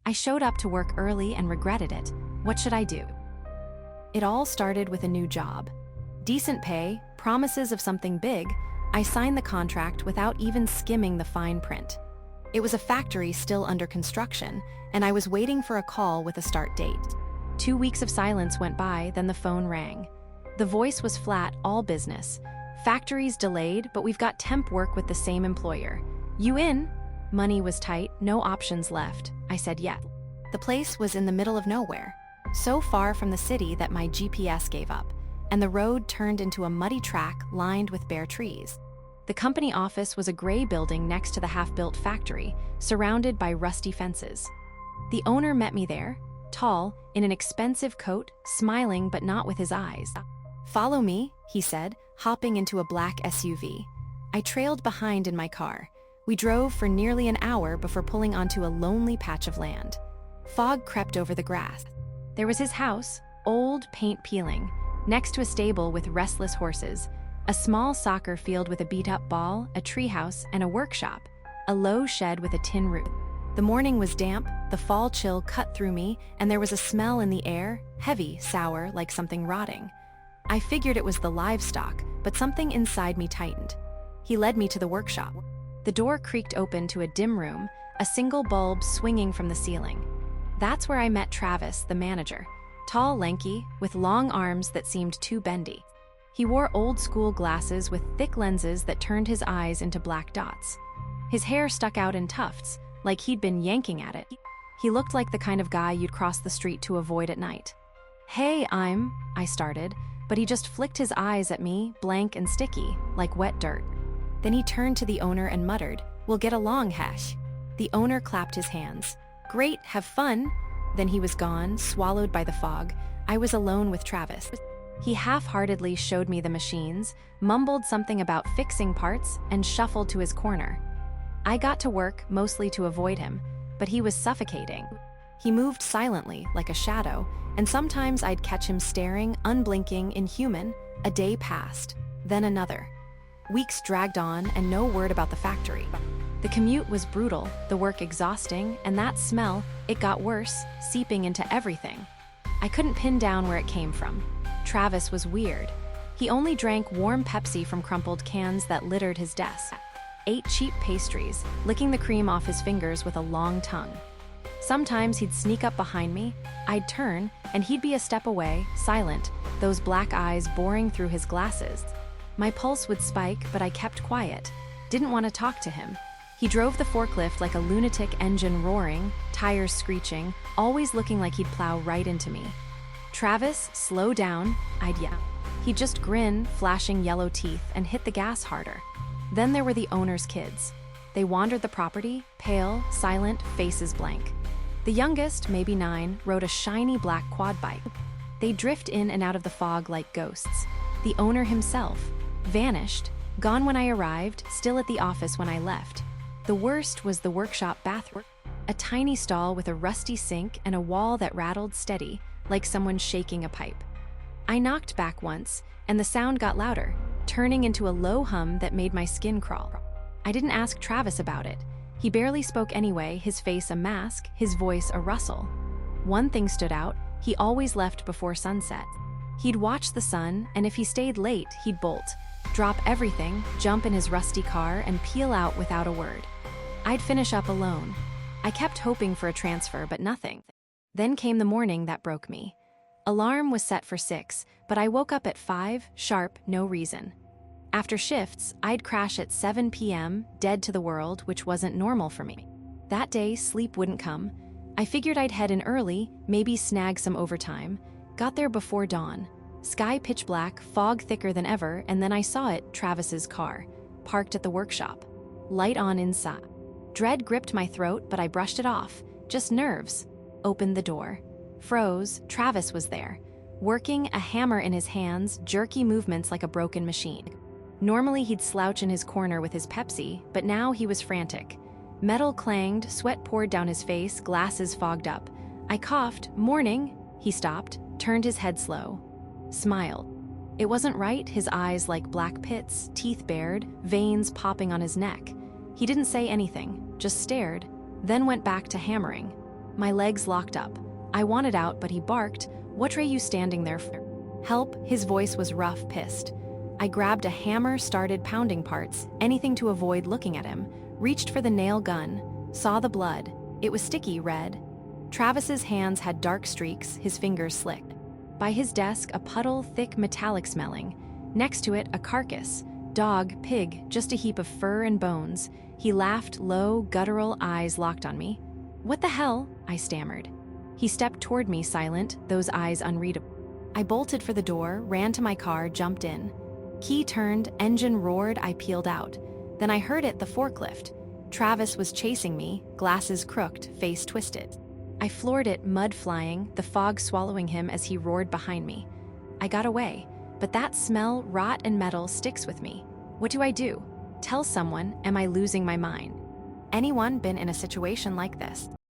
I showed up to work early and regretted it. What should I do? It all started with a new job. Decent pay, promises of something big. I signed the contract without even skimming the fine print. It was a factory still under construction, and I was waiting for a call with a start date. 2 weeks of silence went by, then the phone rang. The voice was flat, all business. Factory's delayed, but we've got temp work with the same employer. You in? Money was tight, no options left. I said yes. The place was in the middle of nowhere, so far from the city that my GPS gave up, and the road turned into a muddy track lined with bare trees. The company office was a gray building next to the half-built factory, surrounded by rusty fences. The owner met me there, tall, in an expensive coat, smiling but not with his eyes. "Follow me," he said, hopping into a black SUV. I trailed behind in my car. We drove for nearly an hour before pulling onto a lonely patch of land. Fog crept over the grass. There was his house, old, paint peeling, next to a stable with restless horses, a small soccer field with a beat-up ball, a treehouse, and a workshop, a low shed with a tin roof. The morning was damp, the fall chill cut through me, and there was a smell in the air, heavy, sour, like something rotting. I figured it was the livestock, but something inside me tightened. He led me to the workshop. The door creaked open to a dim room, a single bulb swinging from the ceiling. That's where I met Travis, the manager, tall, lanky, with long arms that seemed too bendy. He wore old-school glasses with thick lenses that turned his eyes into black dots. His hair stuck out in tufts, like he'd been yanking at it. He looked like the kind of guy you'd cross the street to avoid at night. "Hey, I started, but he just flicked his eyes at me, blank and sticky, like wet dirt. Then he turned to the owner and muttered, "We'll get along, Hash." The owner clapped his hands. "Great, have fun." Then he was gone, swallowed by the fog. I was alone with Travis. He half-heartedly showed me the machines, mumbled something about fixing parts, and shuffled to his corner. I got to work, mostly to avoid him, but he was suffocating. He moved silently, like a shadow, and sometimes I'd catch him staring, unblinking, inhuman. A day passed, then another. Weeks dragged on, and no word about the factory. The commute was brutal, the work exhausting, and that smell, it got worse, seeping into everything. I couldn't pin down where it came from. Travis was weird. He only drank warm Pepsi from crumpled cans that littered his desk. Ate cheap pastries, licking the cream off his fingers with a long tongue. Sometimes he'd sneak up behind me, I'd turn, and he'd be a step away, silent, those black eyes boring through his glasses. My pulse would spike, but I kept quiet. Didn't want to talk to him. He drove the forklift like a lunatic engine roaring, tires screeching, always looking like he'd plow right into me. "Travis, slow down," I'd yell. He'd just grin, flashing yellow teeth, and hit the gas harder. Then there were the owner's kids. They wandered the property, pale, silent, faces blank. The youngest, maybe 9, rode a shiny black quad bike. They'd drift in and out of the fog like ghosts. The owner himself vanished, gone when I arrived, still at the office when I left. The worst was the workshop bathroom. A tiny stall with a rusty sink and a wall that rattled steady, like someone shaking a pipe. I knocked back once, and the sound got louder, turning into a low hum that made my skin crawl. I didn't ask Travis about it. He barely spoke anyway, his face a mask, his voice a rustle. One thing stood out, he always left before sunset. He'd watch the sun, and if he stayed late, he'd bolt, drop everything, jump in his rusty car, and peel out without a word. I'd finish up alone. I kept hoping for a transfer, but nothing. Then came the morning that broke me. Alarm was set for 6, but I woke up at 5, sharp, no reason. After shifts, I'd crash at 7 p.m., dead to the world, which wasn't normal for me. That day, sleep wouldn't come. I figured I'd head in early, maybe snag some overtime. Got there before dawn. Sky pitch black, fog thicker than ever, and then I saw it, Travis's car, parked at the workshop. Light on inside. Dread gripped my throat, but I brushed it off. Just nerves. Opened the door. Froze. Travis was there, working, a hammer in his hands, jerky movements like a broken machine. Normally he'd slouch in his corner with his Pepsi, but now he was frantic. Metal clanged, sweat poured down his face, glasses fogged up. I coughed. "Morning." He stopped, turned his head slow, smiled. It wasn't right, his eyes like black pits, teeth bared, veins popping on his neck. He didn't say anything, just stared, then went back to hammering. My legs locked up. I wanted out, but he barked, "What are you standing there for?" "Help," his voice was rough, pissed. I grabbed a hammer, started pounding parts, anything to avoid looking at him, reached for the nail gun, saw the blood. It was sticky red. Travis's hands had dark streaks, his fingers slick. By his desk, a puddle, thick, metallic smelling. Next to it, a carcass. Dog, pig, just a heap of fur and bones. He laughed, low, guttural, eyes locked on me. "What the hell?" I stammered. He stepped toward me, silent, those eyes unreadable. I bolted for the door, ran to my car, jumped in. Key turned, engine roared, I peeled out. Then I heard it, the forklift. Travis was chasing me, glasses crooked, face twisted. I floored it, mud flying, the fog swallowing him as he roared behind me. I got away, but that smell, rot and metal, sticks with me. What do I do? Tell someone? Am I losing my mind? Anyone been in a situation like this?